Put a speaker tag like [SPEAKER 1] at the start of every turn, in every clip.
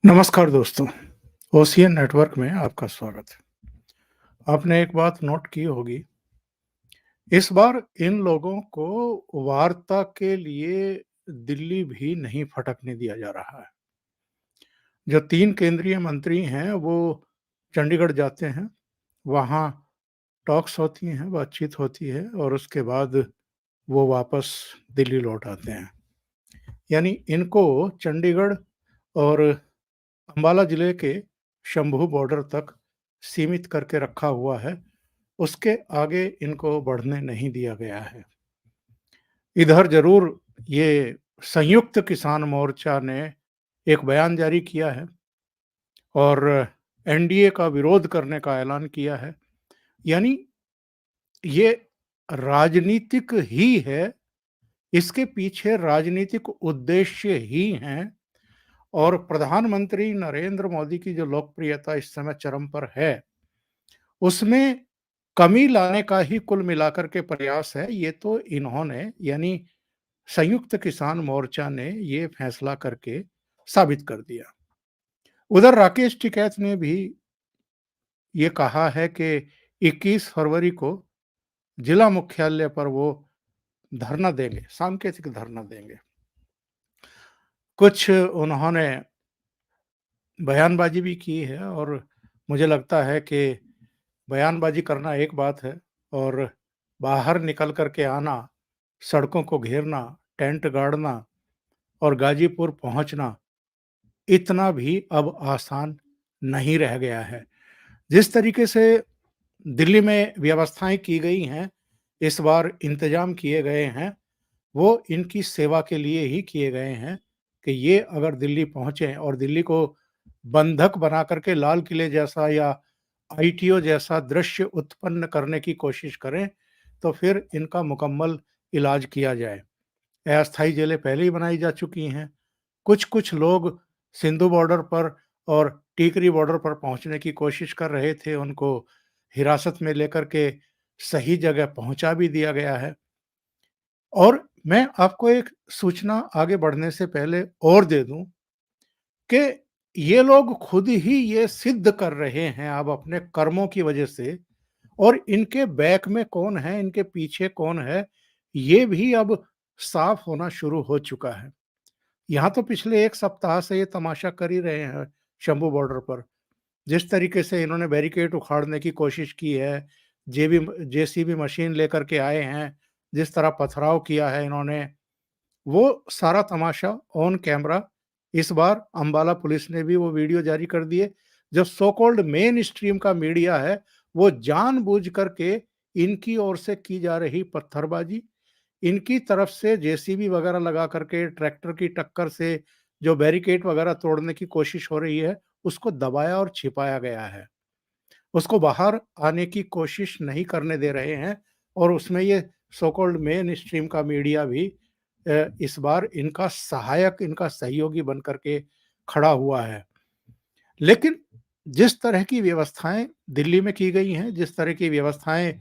[SPEAKER 1] नमस्कार दोस्तों, ocean network में आपका स्वागत है। आपने एक बात नोट की होगी, इस बार इन लोगों को वार्ता के लिए दिल्ली भी नहीं फटकने दिया जा रहा है। जो 3 केंद्रीय मंत्री हैं, वो चंडीगढ़ जाते हैं, वहाँ टॉक्स होती हैं, बातचीत होती है और उसके बाद वो वापस दिल्ली लौट आते हैं। यानी इनको चंडीगढ़ और अंबाला जिले के शंभू बॉर्डर तक सीमित करके रखा हुआ है, उसके आगे इनको बढ़ने नहीं दिया गया है। इधर ज़रूर ये संयुक्त किसान मोर्चा ने एक बयान जारी किया है और एनडीए का विरोध करने का ऐलान किया है। यानी ये राजनीतिक ही है, इसके पीछे राजनीतिक उद्देश्य ही हैं और प्रधानमंत्री नरेंद्र मोदी की जो लोकप्रियता इस समय चरम पर है, उसमें कमी लाने का ही कुल मिलाकर के प्रयास है। ये तो इन्होंने यानी संयुक्त किसान मोर्चा ने ये फैसला करके साबित कर दिया। उधर राकेश टिकैत ने भी ये कहा है कि 21 फरवरी को जिला मुख्यालय पर वो धरना देंगे, सांकेतिक धरना देंगे। कुछ उन्होंने बयानबाजी भी की है और मुझे लगता है कि बयानबाजी करना एक बात है और बाहर निकल कर के आना, सड़कों को घेरना, टेंट गाड़ना और गाजीपुर पहुंचना इतना भी अब आसान नहीं रह गया है। जिस तरीके से दिल्ली में व्यवस्थाएं की गई हैं, इस बार इंतजाम किए गए हैं, वो इनकी सेवा के लिए ही किए गए हैं कि ये अगर दिल्ली पहुंचे और दिल्ली को बंधक बना करके लाल किले जैसा या आईटीओ जैसा दृश्य उत्पन्न करने की कोशिश करें, तो फिर इनका मुकम्मल इलाज किया जाए। अस्थायी जेलें पहले ही बनाई जा चुकी हैं। कुछ-कुछ लोग सिंधु बॉर्डर पर और टीकरी बॉर्डर पर पहुंचने की कोशिश कर रहे थे, उनको हिरासत में लेकर के सही जगह पहुंचा भी दिया गया है। और मैं आपको एक सूचना आगे बढ़ने से पहले और दे दूं कि ये लोग खुद ही ये सिद्ध कर रहे हैं अब अपने कर्मों की वजह से और इनके बैक में कौन है, इनके पीछे कौन है, ये भी अब साफ होना शुरू हो चुका है। यहाँ तो पिछले 1 सप्ताह से ये तमाशा कर ही रहे हैं शंभू बॉर्डर पर। जिस तरीके से इन्होंने बैरिकेड उखाड़ने की कोशिश की है, जेसीबी मशीन लेकर के आए हैं, जिस तरह पथराव किया है इन्होंने, वो सारा तमाशा ऑन कैमरा इस बार अंबाला पुलिस ने भी वो वीडियो जारी कर दिए। जो सो कॉल्ड मेन स्ट्रीम का मीडिया है, वो जानबूझ करके इनकी ओर से की जा रही पत्थरबाजी, इनकी तरफ से जेसीबी वगैरह लगा करके ट्रैक्टर की टक्कर से जो बैरिकेड वगैरह तोड़ने की कोशिश हो रही है, उसको दबाया और छिपाया गया है। उसको बाहर आने की कोशिश नहीं करने दे रहे हैं और उसमें ये सो कॉल्ड मेन स्ट्रीम का मीडिया भी इस बार इनका सहायक, इनका सहयोगी बन करके खड़ा हुआ है। लेकिन जिस तरह की व्यवस्थाएं दिल्ली में की गई हैं, जिस तरह की व्यवस्थाएं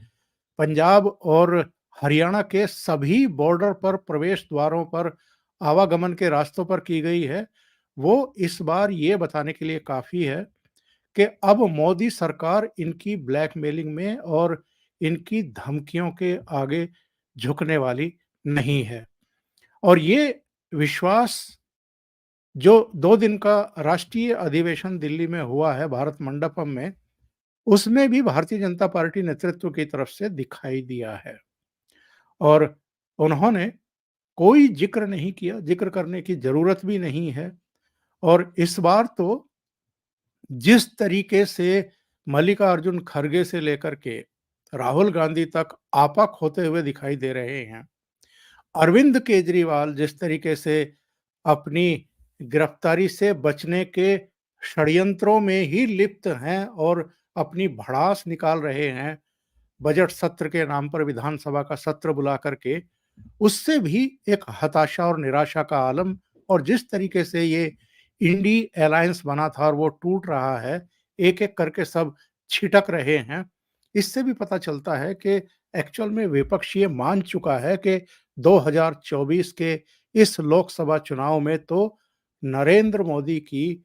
[SPEAKER 1] पंजाब और हरियाणा के सभी बॉर्डर पर प्रवेश द्वारों पर आवागमन के रास्तों पर की गई है, वो इस बार ये बताने के लिए काफ़ी है कि अब मोदी सरकार इनकी ब्लैकमेलिंग में और इनकी धमकियों के आगे झुकने वाली नहीं है। और ये विश्वास जो 2 दिन का राष्ट्रीय अधिवेशन दिल्ली में हुआ है भारत मंडपम में, उसमें भी भारतीय जनता पार्टी नेतृत्व की तरफ से दिखाई दिया है। और उन्होंने कोई ज़िक्र नहीं किया, ज़िक्र करने की ज़रूरत भी नहीं है। और इस बार तो जिस तरीके से मल्लिकार्जुन खड़गे से लेकर के राहुल गांधी तक आपा खोते हुए दिखाई दे रहे हैं, अरविंद केजरीवाल जिस तरीके से अपनी गिरफ्तारी से बचने के षड्यंत्रों में ही लिप्त हैं और अपनी भड़ास निकाल रहे हैं, बजट सत्र के नाम पर विधानसभा का सत्र बुला करके, उससे भी एक हताशा और निराशा का आलम। और जिस तरीके से ये इंडी अलायंस बना था और वो टूट रहा है, एक-एक करके सब छिटक रहे हैं, इससे भी पता चलता है कि एक्चुअल में विपक्ष ये मान चुका है कि 2024 के इस लोकसभा चुनाव में तो नरेंद्र मोदी की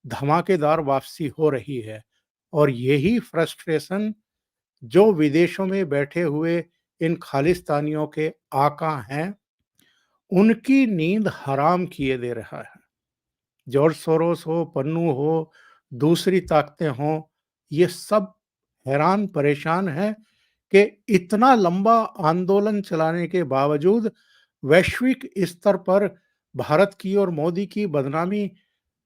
[SPEAKER 1] धमाकेदार वापसी हो रही है और यही फ्रस्ट्रेशन जो विदेशों में बैठे हुए इन खालिस्तानियों के आका हैं, उनकी नींद हराम किए दे रहा है। जॉर्ज सोरोस हो, पन्नू हो, दूसरी ताकतें हों, ये सब हैरान परेशान हैं कि इतना लंबा आंदोलन चलाने के बावजूद वैश्विक स्तर पर भारत की और मोदी की बदनामी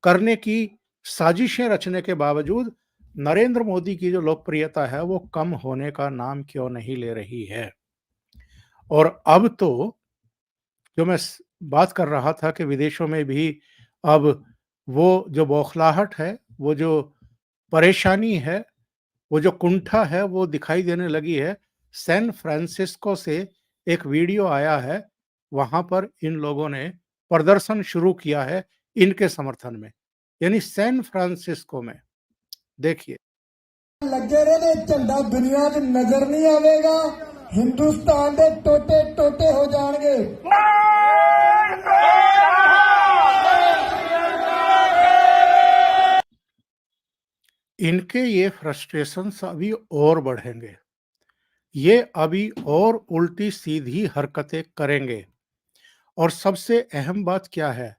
[SPEAKER 1] करने की साजिशें रचने के बावजूद नरेंद्र मोदी की जो लोकप्रियता है वो कम होने का नाम क्यों नहीं ले रही है। और अब तो जो मैं बात कर रहा था कि विदेशों में भी अब वो जो बौखलाहट है, वो जो परेशानी है, वो जो कुंठा है वो दिखाई देने लगी है। सैन फ्रांसिस्को से एक वीडियो आया है, वहाँ पर इन लोगों ने प्रदर्शन शुरू किया है इनके समर्थन में, यानी सैन फ्रांसिस्को में। देखिए।
[SPEAKER 2] लगे रहे झंडा दुनिया च नजर नहीं आवेगा, हिंदुस्तान के टोटे टोटे हो जाएंगे।
[SPEAKER 1] इनके ये फ्रस्ट्रेशंस अभी और बढ़ेंगे, ये अभी और उल्टी सीधी हरकतें करेंगे। और सबसे अहम बात क्या है,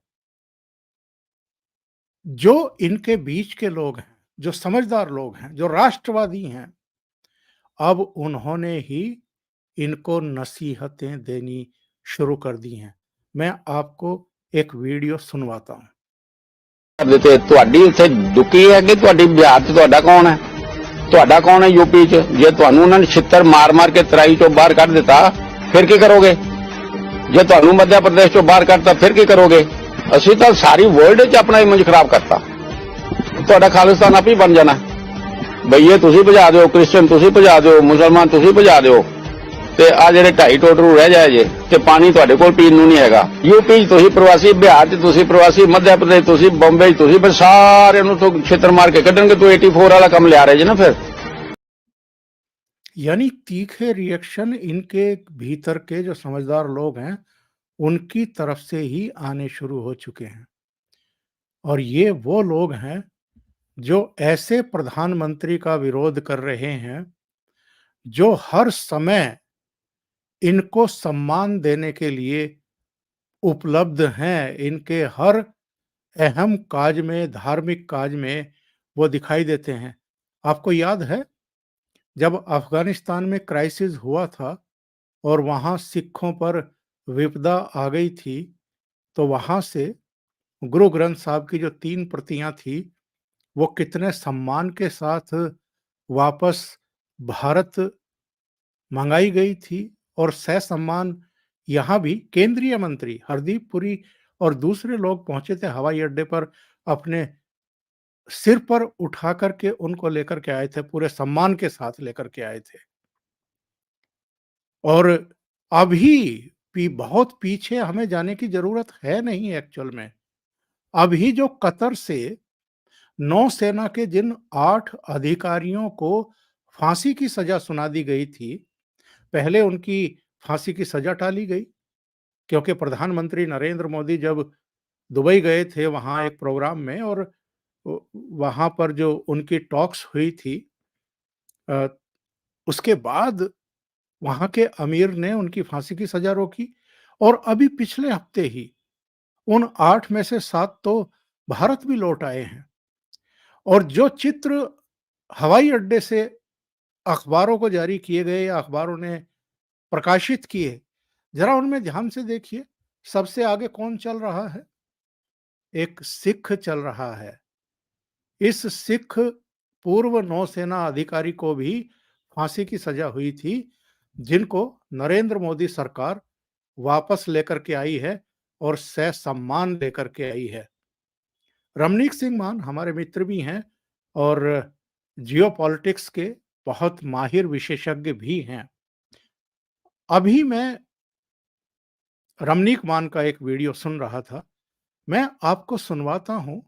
[SPEAKER 1] जो इनके बीच के लोग हैं, जो समझदार लोग हैं, जो राष्ट्रवादी हैं, अब उन्होंने ही इनको नसीहतें देनी शुरू कर दी हैं। मैं आपको एक वीडियो सुनवाता हूं।
[SPEAKER 3] ਦਿੱਤੇ ਤੁਹਾਡੀ ਉੱਥੇ ਦੁਕੀ ਹੈ ਕਿ ਤੁਹਾਡੀ ਬਿਹਾਰ 'ਚ ਤੁਹਾਡਾ ਕੌਣ ਹੈ यूपी 'ਚ ਜੇ ਤੁਹਾਨੂੰ ਉਹਨਾਂ ਨੇ ਛਿੱਤਰ ਮਾਰ ਕੇ ਤਰਾਈ ਚੋਂ ਬਾਹਰ ਕੱਢ ਦਿੱਤਾ ਫਿਰ ਕੀ ਕਰੋਗੇ ਜੇ ਤੁਹਾਨੂੰ ਮੱਧ ਪ੍ਰਦੇਸ਼ ਚੋਂ ਬਾਹਰ ਕੱਢਤਾ ਫਿਰ ਕੀ ਕਰੋਗੇ ਅਸੀਂ ਤਾਂ ਸਾਰੀ ਵਰਲਡ 'ਚ ਆਪਣਾ ਇਮੇਜ ਖਰਾਬ ਕਰਤਾ ਤੁਹਾਡਾ ਖਾਲਿਸਤਾਨ ਆਪ ਹੀ ਬਣ ਜਾਣਾ ਬਈਏ ਤੁਸੀਂ ਭਜਾ ਦਿਓ ਕ੍ਰਿਸਚੀਅਨ ਤੁਸੀਂ ਭਜਾ ਦਿਓ ਮੁਸਲਮਾਨ ਤੁਸੀਂ ਭਜਾ ਦਿਓ ਤੇ ਆ ਜਿਹੜੇ 2.5 ਟੋਟਰੂ ਰਹਿ ਜਾਏ ਜੇ ਤੇ ਪਾਣੀ ਤੁਹਾਡੇ ਕੋਲ ਪੀਣ ਨੂੰ ਨਹੀਂ ਹੈਗਾ यूपी 'ਚ ਤੁਸੀਂ ਪ੍ਰਵਾਸੀ ਬਿਹਾਰ 'ਚ ਤੁਸੀਂ ਪ੍ਰਵਾਸੀ ਮੱਧ ਪ੍ਰਦੇਸ਼ ਤੁਸੀਂ ਬੰਬਈ 'ਚ ਤੁਸੀਂ ਬਸ ਸਾਰਿਆਂ ਨੂੰ ਤੋਂ ਛਿੱਤਰ ਮਾਰ ਕੇ ਕੱਢਣਗੇ ਤੂੰ 84 ਵਾਲਾ ਕੰਮ ਲਿਆ ਰਹੇ ਜੇ ਨਾ ਫਿਰ
[SPEAKER 1] यानी तीखे रिएक्शन इनके भीतर के जो समझदार लोग हैं उनकी तरफ से ही आने शुरू हो चुके हैं। और ये वो लोग हैं जो ऐसे प्रधानमंत्री का विरोध कर रहे हैं जो हर समय इनको सम्मान देने के लिए उपलब्ध हैं, इनके हर अहम काज में, धार्मिक काज में वो दिखाई देते हैं। आपको याद है जब अफगानिस्तान में क्राइसिस हुआ था और वहाँ सिखों पर विपदा आ गई थी, तो वहाँ से गुरु ग्रंथ साहब की जो 3 प्रतियां थी, वो कितने सम्मान के साथ वापस भारत मंगाई गई थी और ससम्मान यहाँ भी केंद्रीय मंत्री हरदीप पुरी और दूसरे लोग पहुंचे थे हवाई अड्डे पर, अपने सिर पर उठा करके उनको लेकर के आए थे, पूरे सम्मान के साथ लेकर के आए थे। और अभी बहुत पीछे हमें जाने की जरूरत है नहीं एक्चुअल में। अभी जो कतर से नौसेना के जिन 8 अधिकारियों को फांसी की सजा सुना दी गई थी, पहले उनकी फांसी की सजा टाली गई क्योंकि प्रधानमंत्री नरेंद्र मोदी जब दुबई गए थे वहाँ एक प्रोग्राम में और वहाँ पर जो उनकी टॉक्स हुई थी, उसके बाद वहाँ के अमीर ने उनकी फांसी की सजा रोकी और अभी पिछले हफ्ते ही उन 8 में से 7 तो भारत भी लौट आए हैं। और जो चित्र हवाई अड्डे से अखबारों को जारी किए गए या अखबारों ने प्रकाशित किए, जरा उनमें ध्यान से देखिए, सबसे आगे कौन चल रहा है? एक सिख चल रहा है। इस सिख पूर्व नौसेना अधिकारी को भी फांसी की सजा हुई थी, जिनको नरेंद्र मोदी सरकार वापस लेकर के आई है और ससम्मान लेकर के आई है। रमनीक सिंह मान हमारे मित्र भी हैं और जियोपॉलिटिक्स के बहुत माहिर विशेषज्ञ भी हैं। अभी मैं रमनीक मान का एक वीडियो सुन रहा था, मैं आपको सुनवाता हूं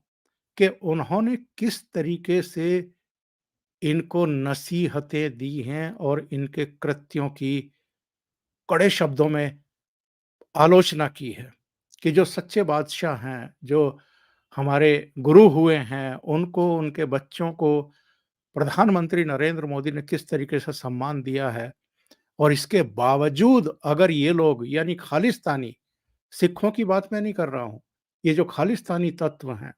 [SPEAKER 1] कि उन्होंने किस तरीके से इनको नसीहतें दी हैं और इनके कृत्यों की कड़े शब्दों में आलोचना की है कि जो सच्चे बादशाह हैं, जो हमारे गुरु हुए हैं, उनको, उनके बच्चों को प्रधानमंत्री नरेंद्र मोदी ने किस तरीके से सम्मान दिया है और इसके बावजूद अगर ये लोग यानी खालिस्तानी, सिखों की बात मैं नहीं कर रहा हूँ, ये जो खालिस्तानी तत्व हैं,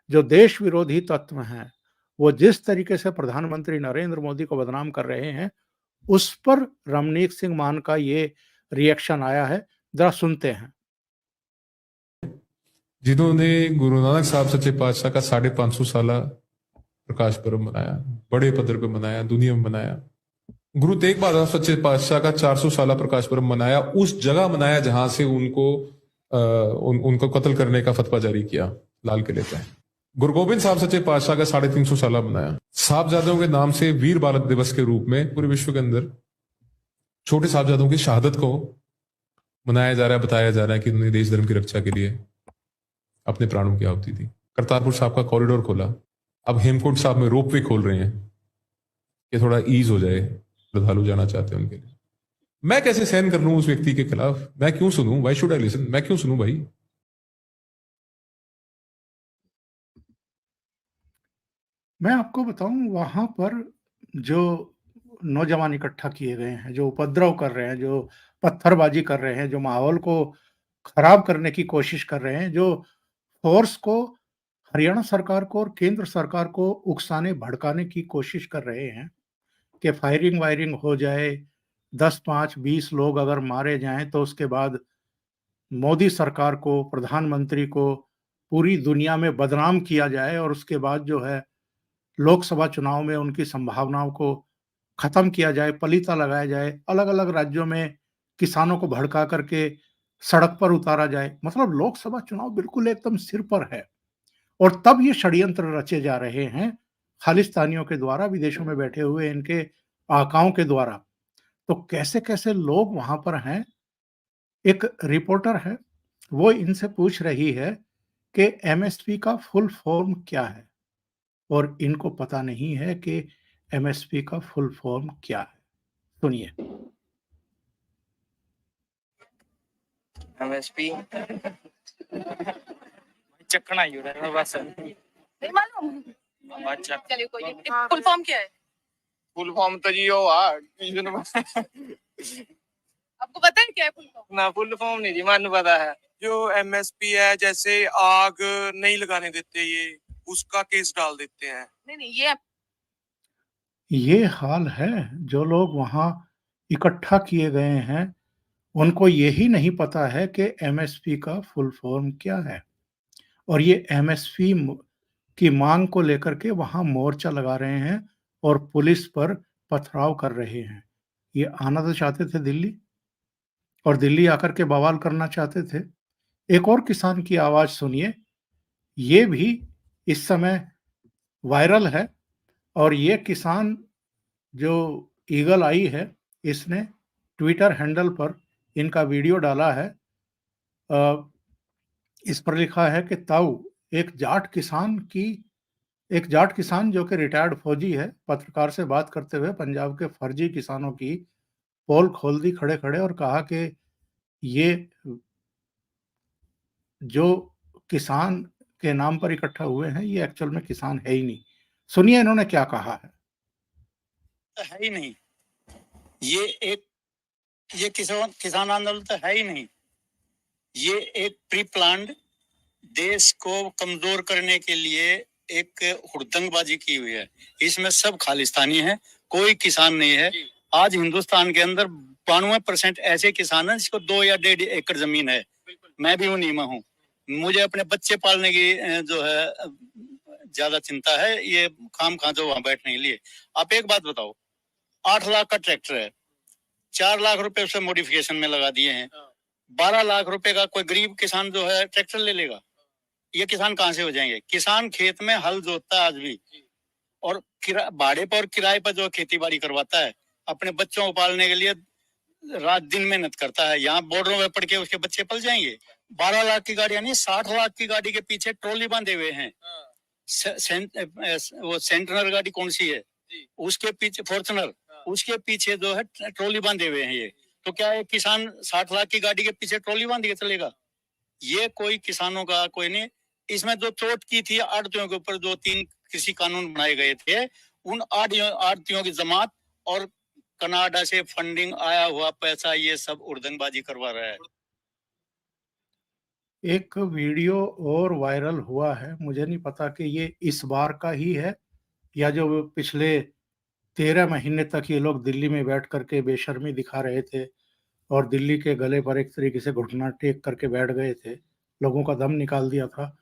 [SPEAKER 1] जो देश विरोधी तत्व हैं, वो जिस तरीके से प्रधानमंत्री नरेंद्र मोदी को बदनाम कर रहे हैं, उस पर रमनीक सिंह मान का ये रिएक्शन आया है। ज़रा सुनते हैं।
[SPEAKER 4] जिन्होंने गुरु नानक साहब सच्चे पातशाह का 550 साला प्रकाश पर्व मनाया, बड़े पद्धर पे मनाया, दुनिया में मनाया। गुरु तेग बहादुर सच्चे पातशाह का 400 साला प्रकाश पर्व मनाया, उस जगह मनाया जहां से उनको कत्ल करने का फतवा जारी किया लाल किले पे। गुरु गोबिंद साहब सच्चे पातशाह का 350 साला मनाया। साहबजादों के नाम से वीर बालक दिवस के रूप में पूरे विश्व के अंदर छोटे साहबजादों की शहादत को मनाया जा रहा है, बताया जा रहा है कि उन्होंने देश धर्म की रक्षा के लिए अपने प्राणों की आहुति दी। करतारपुर साहब का कॉरिडोर खोला, अब हेमकुंड साहब में रोपवे खोल रहे हैं कि थोड़ा ईज हो जाए, श्रद्धालु जाना चाहते हैं उनके लिए। मैं कैसे सहन कर लूं उस व्यक्ति के खिलाफ? मैं क्यों सुनूं? Why should I listen? मैं क्यों सुनूं भाई?
[SPEAKER 1] मैं आपको बताऊं, वहां पर जो नौजवान इकट्ठा किए गए हैं, जो उपद्रव कर रहे हैं, जो पत्थरबाजी कर रहे हैं, जो माहौल को खराब करने की कोशिश कर रहे हैं, जो फोर्स को हरियाणा सरकार को और केंद्र सरकार को उकसाने भड़काने की कोशिश कर रहे हैं कि फायरिंग वायरिंग हो जाए, 10 5 20 लोग अगर मारे जाएं तो उसके बाद मोदी सरकार को, प्रधानमंत्री को पूरी दुनिया में बदनाम किया जाए और उसके बाद जो है लोकसभा चुनाव में उनकी संभावनाओं को खत्म किया जाए, पलीता लगाया जाए, अलग-अलग राज्यों में किसानों को भड़का करके सड़क पर उतारा जाए। मतलब लोकसभा चुनाव बिल्कुल एकदम सिर पर है और तब ये षड्यंत्र रचे जा रहे हैं खालिस्तानियों के द्वारा, विदेशों में बैठे हुए इनके आकाओं के द्वारा। तो कैसे-कैसे लोग वहां पर हैं। एक रिपोर्टर है, वो इनसे पूछ रही है कि एमएसपी का फुल फॉर्म क्या है? और इनको पता नहीं है कि एमएसपी का फुल फॉर्म क्या है। सुनिए।
[SPEAKER 5] एमएसपी चखना ही हो रहा है बस।
[SPEAKER 6] नहीं मालूम।
[SPEAKER 5] अच्छा
[SPEAKER 6] चलिए कोई नहीं। फुल फॉर्म क्या है?
[SPEAKER 5] फुल फॉर्म तो जी हो
[SPEAKER 6] आपको पता है क्या है फुल फॉर्म?
[SPEAKER 5] ना फुल फॉर्म नहीं जी, मानू पता है।
[SPEAKER 7] जो एमएसपी है, जैसे आग नहीं लगाने देते, ये उसका केस डाल देते हैं।
[SPEAKER 6] नहीं
[SPEAKER 1] ये हाल है, जो लोग वहां इकट्ठा किए गए हैं, उनको यही नहीं पता है कि एमएसपी का फुल फॉर्म क्या है और ये एमएसपी की मांग को लेकर के वहां मोर्चा लगा रहे हैं और पुलिस पर पथराव कर रहे हैं। ये आना तो चाहते थे दिल्ली और दिल्ली आकर के बवाल करना चाहते थे। एक और किसान की आवाज सुनिए, ये भी इस समय वायरल है और ये किसान जो ईगल आई है, इसने ट्विटर हैंडल पर इनका वीडियो डाला है। इस पर लिखा है कि ताऊ, एक जाट किसान जो कि रिटायर्ड फौजी है, पत्रकार से बात करते हुए पंजाब के फर्जी किसानों की पोल खोल दी खड़े-खड़े और कहा कि ये जो किसान के नाम पर इकट्ठा हुए हैं, ये एक्चुअल में किसान है ही नहीं। सुनिए इन्होंने क्या कहा है।
[SPEAKER 8] है ही नहीं, ये किसान आंदोलन तो है ही नहीं। ये एक प्री प्लान्ड, देश को कमजोर करने के लिए एक हुड़दंगबाजी की हुई है। इसमें सब खालिस्तानी है, कोई किसान नहीं है। आज हिंदुस्तान के अंदर 92% ऐसे किसान हैं जिसको 2 या 1.5 एकड़ जमीन है। मैं भी उन्हीं में हूँ। मुझे अपने बच्चे पालने की जो है ज्यादा चिंता है, ये खाम खा जो वहां बैठने के लिए। आप एक बात बताओ, 8 लाख का ट्रैक्टर है, 4 लाख रुपए उसे मॉडिफिकेशन में लगा दिए हैं। 12 लाख रुपए का कोई गरीब किसान जो है ट्रैक्टर ले लेगा? ये किसान कहां से हो जाएंगे? किसान खेत में हल जोतता है आज भी, और भाड़े पर और किराए पर जो खेती बाड़ी करवाता है, अपने बच्चों को पालने के लिए रात दिन मेहनत करता है। यहाँ बॉर्डरों में पड़ के उसके बच्चे पल जाएंगे। 12 लाख की गाड़ी यानी 60 लाख की गाड़ी के पीछे ट्रॉली बांधे हुए हैं। वो सेंटनर गाड़ी कौन सी है, उसके पीछे फॉर्च्यूनर, उसके पीछे जो है ट्रॉली बांधे हुए हैं। ये तो क्या है, किसान 60 लाख की गाड़ी के पीछे ट्रॉली बांध के चलेगा? ये कोई किसानों का कोई नहीं। इसमें जो चोट की थी आड़तियों के ऊपर, 2-3 कृषि कानून बनाए गए थे, उन आड़तियों की जमात और कनाडा से फंडिंग आया हुआ पैसा, ये सब उड़दंगबाजी करवा रहा है।
[SPEAKER 1] एक वीडियो और वायरल हुआ है, मुझे नहीं पता कि ये इस बार का ही है या जो पिछले 13 महीने तक ये लोग दिल्ली में बैठ करके बेशर्मी दिखा रहे थे और दिल्ली के गले पर एक तरीके से घुटना टेक करके बैठ गए थे, लोगों का दम निकाल दिया था।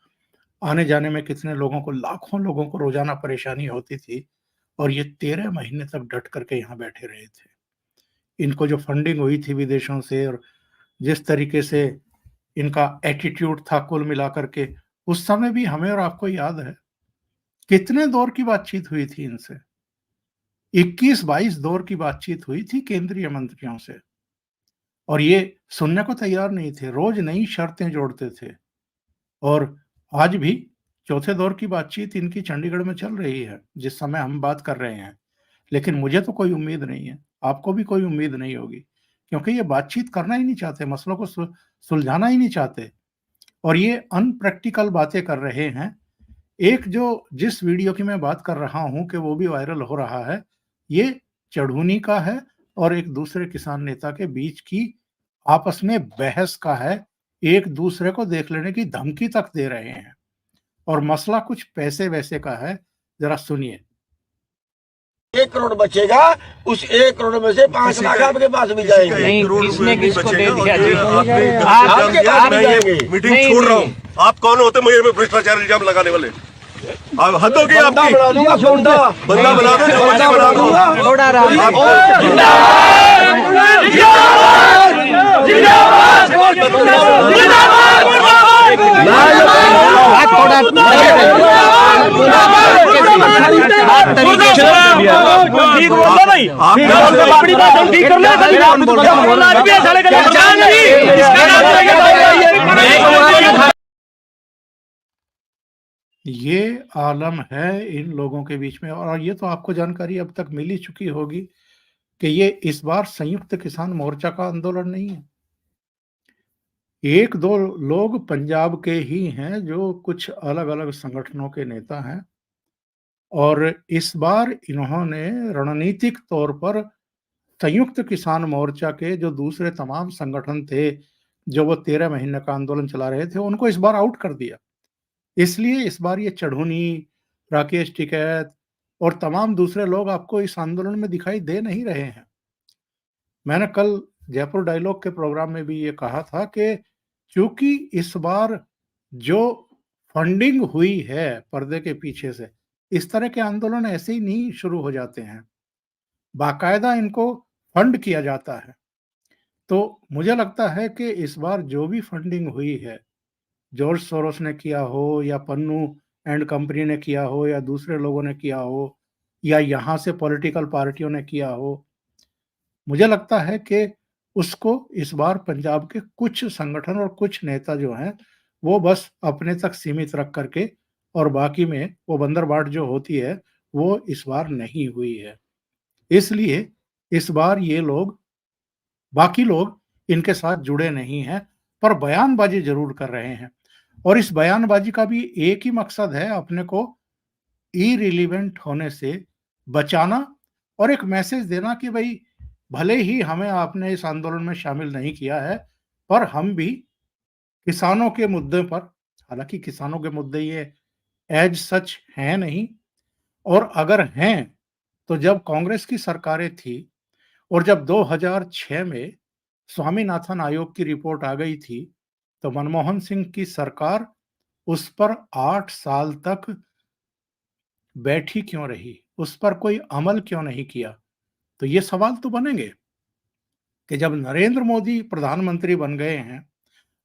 [SPEAKER 1] आने जाने में कितने लोगों को, लाखों लोगों को रोजाना परेशानी होती थी और ये 13 महीने तक डट करके यहाँ बैठे रहे थे। इनको जो फंडिंग हुई थी विदेशों से और जिस तरीके से इनका एटीट्यूड था कुल मिलाकर के, उस समय भी हमें और आपको याद है कितने दौर की बातचीत हुई थी इनसे। 21-22 दौर की बातचीत हुई थी केंद्रीय मंत्रियों से और ये सुनने को तैयार नहीं थे, रोज नई शर्तें जोड़ते थे। और आज भी चौथे दौर की बातचीत इनकी चंडीगढ़ में चल रही है जिस समय हम बात कर रहे हैं, लेकिन मुझे तो कोई उम्मीद नहीं है, आपको भी कोई उम्मीद नहीं होगी, क्योंकि ये बातचीत करना ही नहीं चाहते, मसलों को सुलझाना ही नहीं चाहते और ये अनप्रैक्टिकल बातें कर रहे हैं। एक जो जिस वीडियो की मैं बात कर रहा हूं कि वो भी वायरल हो रहा है, ये चढ़ूनी का है और एक दूसरे किसान नेता के बीच की आपस में बहस का है, एक दूसरे को देख लेने की धमकी तक दे रहे हैं और मसला कुछ पैसे वैसे का है, जरा सुनिए।
[SPEAKER 9] 1 करोड़ बचेगा, उस 1 करोड़ में से 5 लाख आपके पास भी जाएंगे।
[SPEAKER 5] नहीं, किसने किसको दे दिया जी?
[SPEAKER 9] मीटिंग छोड़ रहा हूँ।
[SPEAKER 10] आप कौन होते मुझे भ्रष्टाचार इल्जाम लगाने वाले? आप हद होगी आपकी।
[SPEAKER 9] बना दूंगा,
[SPEAKER 10] बंदा बना दो, बना दूंगा।
[SPEAKER 5] थोड़ा
[SPEAKER 1] ये आलम है इन लोगों के बीच में और ये तो आपको जानकारी अब तक मिल ही चुकी होगी कि ये इस बार संयुक्त किसान मोर्चा का आंदोलन नहीं है। 1-2 लोग पंजाब के ही हैं जो कुछ अलग-अलग संगठनों के नेता हैं और इस बार इन्होंने रणनीतिक तौर पर संयुक्त किसान मोर्चा के जो दूसरे तमाम संगठन थे, जो वो 13 महीने का आंदोलन चला रहे थे, उनको इस बार आउट कर दिया। इसलिए इस बार ये चढ़ूनी, राकेश टिकैत और तमाम दूसरे लोग आपको इस आंदोलन में दिखाई दे नहीं रहे हैं। मैंने कल जयपुर डायलॉग के प्रोग्राम में भी ये कहा था कि चूंकि इस बार जो फंडिंग हुई है पर्दे के पीछे से, इस तरह के आंदोलन ऐसे ही नहीं शुरू हो जाते हैं, बाकायदा इनको फंड किया जाता है। तो मुझे लगता है कि इस बार जो भी फंडिंग हुई है, जॉर्ज सोरोस ने किया हो या पन्नू एंड कंपनी ने किया हो या दूसरे लोगों ने किया हो या यहाँ से पॉलिटिकल पार्टियों ने किया हो, मुझे लगता है कि उसको इस बार पंजाब के कुछ संगठन और कुछ नेता जो हैं, वो बस अपने तक सीमित रख करके और बाकी में वो बंदरबाट जो होती है, वो इस बार नहीं हुई है। इसलिए इस बार ये लोग, बाकी लोग इनके साथ जुड़े नहीं हैं, पर बयानबाजी जरूर कर रहे हैं और इस बयानबाजी का भी एक ही मकसद है, अपने को इरिलीवेंट होने से बचाना और एक मैसेज देना कि भाई भले ही हमें आपने इस आंदोलन में शामिल नहीं किया है, पर हम भी किसानों के मुद्दे पर, हालांकि किसानों के मुद्दे ये एज सच हैं नहीं, और अगर हैं तो जब कांग्रेस की सरकारें थी और जब 2006 में स्वामीनाथन आयोग की रिपोर्ट आ गई थी, तो मनमोहन सिंह की सरकार उस पर 8 साल तक बैठी क्यों रही, उस पर कोई अमल क्यों नहीं किया? तो ये सवाल तो बनेंगे कि जब नरेंद्र मोदी प्रधानमंत्री बन गए हैं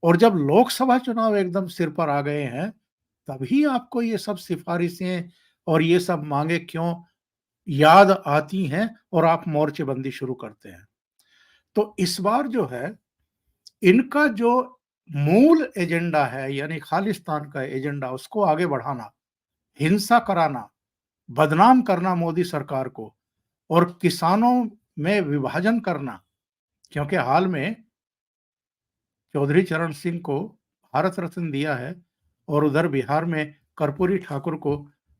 [SPEAKER 1] और जब लोकसभा चुनाव एकदम सिर पर आ गए हैं, तभी आपको ये सब सिफारिशें और ये सब मांगे क्यों याद आती हैं और आप मोर्चेबंदी शुरू करते हैं? तो इस बार जो है, इनका जो मूल एजेंडा है, यानी खालिस्तान का एजेंडा, उसको आगे बढ़ाना, हिंसा कराना, बदनाम करना मोदी सरकार को और किसानों में विभाजन करना, क्योंकि हाल में चौधरी चरण सिंह को भारत रत्न दिया है और उधर बिहार में कर्पूरी ठाकुर को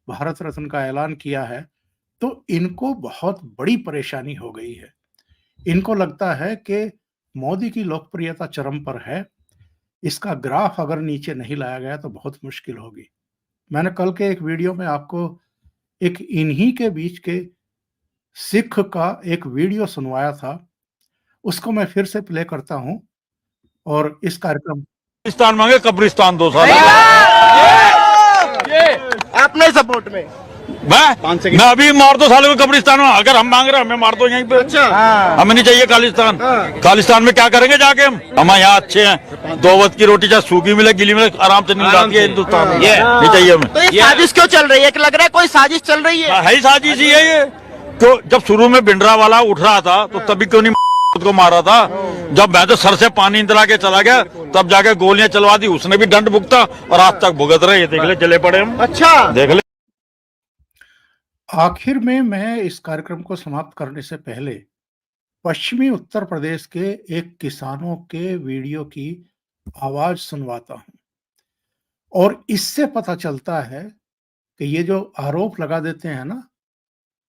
[SPEAKER 1] भारत रत्न का ऐलान किया है, तो इनको बहुत बड़ी परेशानी हो गई है। इनको लगता है कि मोदी की लोकप्रियता चरम पर है, इसका ग्राफ अगर नीचे नहीं लाया गया तो बहुत मुश्किल होगी। मैंने कल के एक वीडियो में आपको एक इन्हीं के बीच के सिख का एक वीडियो सुनवाया था, उसको मैं फिर से प्ले करता हूं और इस कार्यक्रम
[SPEAKER 10] कब्रिस्तान मांगे, कब्रिस्तान 2 साल
[SPEAKER 9] अपने सपोर्ट में
[SPEAKER 10] मैं अभी मार दो सालों को कब्रिस्तान में, अगर हम मांग रहे हैं हमें मार दो यहीं पे।
[SPEAKER 9] अच्छा
[SPEAKER 10] हमें नहीं चाहिए खालिस्तान। खालिस्तान में क्या करेंगे जाके हम यहाँ अच्छे हैं, 2 वक्त की रोटी चाहे सूखी मिले गिली मिले आराम से नींद आती है हिंदुस्तान में, नहीं चाहिए हमें।
[SPEAKER 9] तो ये साजिश क्यों चल रही है? कि लग रहा है कोई साजिश चल रही है?
[SPEAKER 10] है ही साजिश ही है ये। तो जब शुरू में भिंडरा वाला उठ रहा था तो तभी क्यों नहीं को मारा था? जब मैं तो सर से पानी इंदिरा के चला गया तब जाके गोलियां चलवा दी, उसने भी दंड भुगता और आज तक भुगत रहे। देख ले जले पड़े हम।
[SPEAKER 9] अच्छा
[SPEAKER 10] देख ले।
[SPEAKER 1] आखिर में मैं इस कार्यक्रम को समाप्त करने से पहले पश्चिमी उत्तर प्रदेश के एक किसानों के वीडियो की आवाज सुनवाता हूं और इससे पता चलता है कि ये जो आरोप लगा देते हैं ना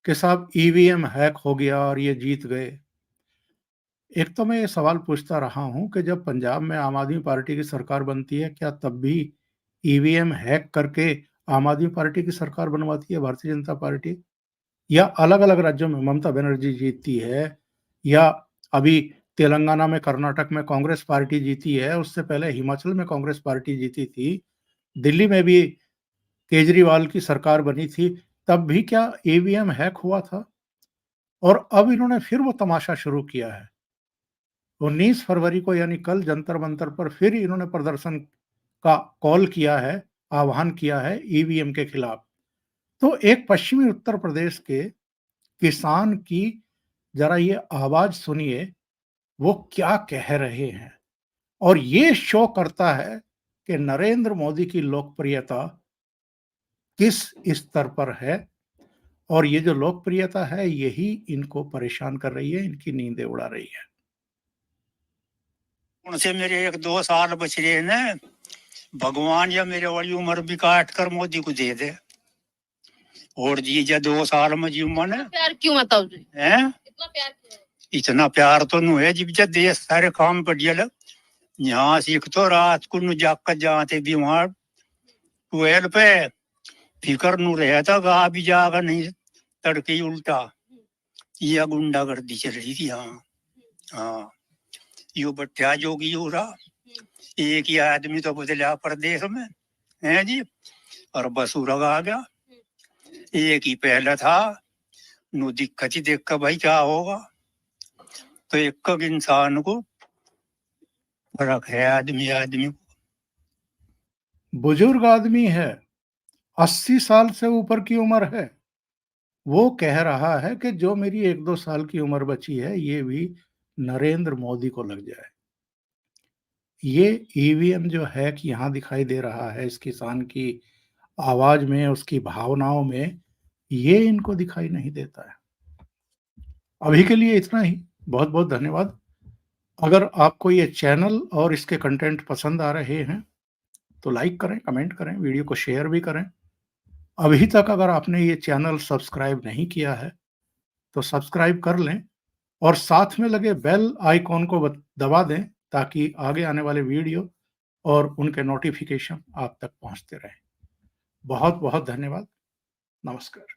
[SPEAKER 1] कि साहब ईवीएम हैक हो गया और ये जीत गए। एक तो मैं ये सवाल पूछता रहा हूं कि जब पंजाब में आम आदमी पार्टी की सरकार बनती है, क्या तब भी ईवीएम हैक करके आम आदमी पार्टी की सरकार बनवाती है भारतीय जनता पार्टी? या अलग-अलग राज्यों में ममता बनर्जी जीतती है, या अभी तेलंगाना में, कर्नाटक में कांग्रेस पार्टी जीती है, उससे पहले हिमाचल में कांग्रेस पार्टी जीती थी, दिल्ली में भी केजरीवाल की सरकार बनी थी, तब भी क्या ईवीएम हैक हुआ था? और अब इन्होंने फिर वो तमाशा शुरू किया है। 19 फरवरी को यानी कल जंतर मंतर पर फिर इन्होंने प्रदर्शन का कॉल किया है, आह्वान किया है ईवीएम के खिलाफ। तो एक पश्चिमी उत्तर प्रदेश के किसान की जरा ये आवाज सुनिए, वो क्या कह रहे हैं। और ये शो करता है कि नरेंद्र मोदी की लोकप्रियता किस स्तर पर है, और ये जो लोकप्रियता है यही इनको परेशान कर रही है, इनकी नींदें उड़ा रही है।
[SPEAKER 8] उनसे मेरे 1-2 साल बच रहे हैं, भगवान या मेरे वाली उम्र भी काट कर मोदी को दे दे और जी जा 2 साल में जी मन
[SPEAKER 6] प्यार क्यों बताओ जी?
[SPEAKER 8] है
[SPEAKER 6] इतना प्यार क्यों है?
[SPEAKER 8] इतना प्यार तो नु है जब जब देश सारे काम कर दिया। यहाँ सीख तो रात को नु जाकर जाते भी वहां 12 पे फिकर नु रहता गा भी जागा नहीं तड़के उल्टा यह गुंडागर्दी चल रही थी। हाँ यो बट्टा जोगी हो रहा, एक ही आदमी तो बदला प्रदेश में है जी, और बसूरग आ गया। एक ही पहला था नु दिक्कत ही देख कर भाई क्या होगा। तो एक इंसान को फर्क है आदमी आदमी को।
[SPEAKER 1] बुजुर्ग आदमी है, 80 साल से ऊपर की उम्र है, वो कह रहा है कि जो मेरी 1-2 साल की उम्र बची है ये भी नरेंद्र मोदी को लग जाए। ये ईवीएम जो हैक यहाँ दिखाई दे रहा है इस किसान की आवाज में, उसकी भावनाओं में, ये इनको दिखाई नहीं देता है। अभी के लिए इतना ही। बहुत बहुत धन्यवाद। अगर आपको ये चैनल और इसके कंटेंट पसंद आ रहे हैं तो लाइक करें, कमेंट करें, वीडियो को शेयर भी करें। अभी तक अगर आपने ये चैनल सब्सक्राइब नहीं किया है तो सब्सक्राइब कर लें और साथ में लगे बेल आइकॉन को दबा दें ताकि आगे आने वाले वीडियो और उनके नोटिफिकेशन आप तक पहुंचते रहें। बहुत बहुत धन्यवाद। नमस्कार।